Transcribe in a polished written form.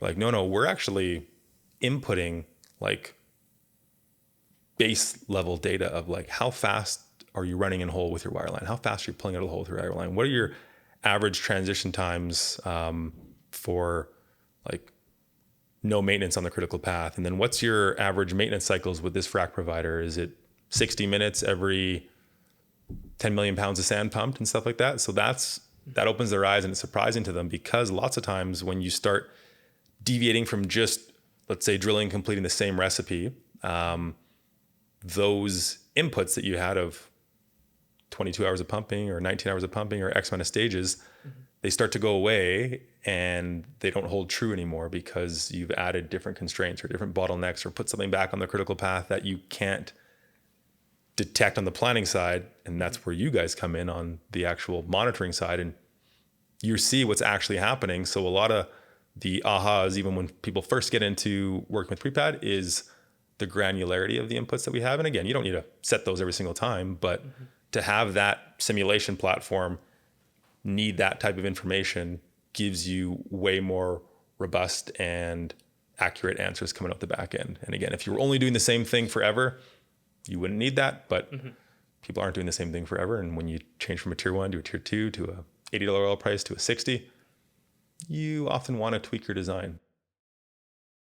Like, no, we're actually inputting like base level data of like how fast are you running in hole with your wireline? How fast are you pulling out of the hole with your wireline? What are your average transition times for like no maintenance on the critical path? And then what's your average maintenance cycles with this frac provider? Is it 60 minutes every 10 million pounds of sand pumped and stuff like that? So that opens their eyes, and it's surprising to them, because lots of times when you start deviating from just, let's say, drilling, completing the same recipe, those inputs that you had of 22 hours of pumping or 19 hours of pumping or X amount of stages, they start to go away and they don't hold true anymore, because you've added different constraints or different bottlenecks or put something back on the critical path that you can't detect on the planning side. And that's where you guys come in on the actual monitoring side, and you see what's actually happening. So a lot of the ahas, even when people first get into working with prepad, is the granularity of the inputs that we have. And again, you don't need to set those every single time, but to have that simulation platform need that type of information gives you way more robust and accurate answers coming out the back end. And again, if you were only doing the same thing forever, you wouldn't need that, but people aren't doing the same thing forever. And when you change from a tier 1 to a tier 2 to a $80 oil price to a 60, you often want to tweak your design.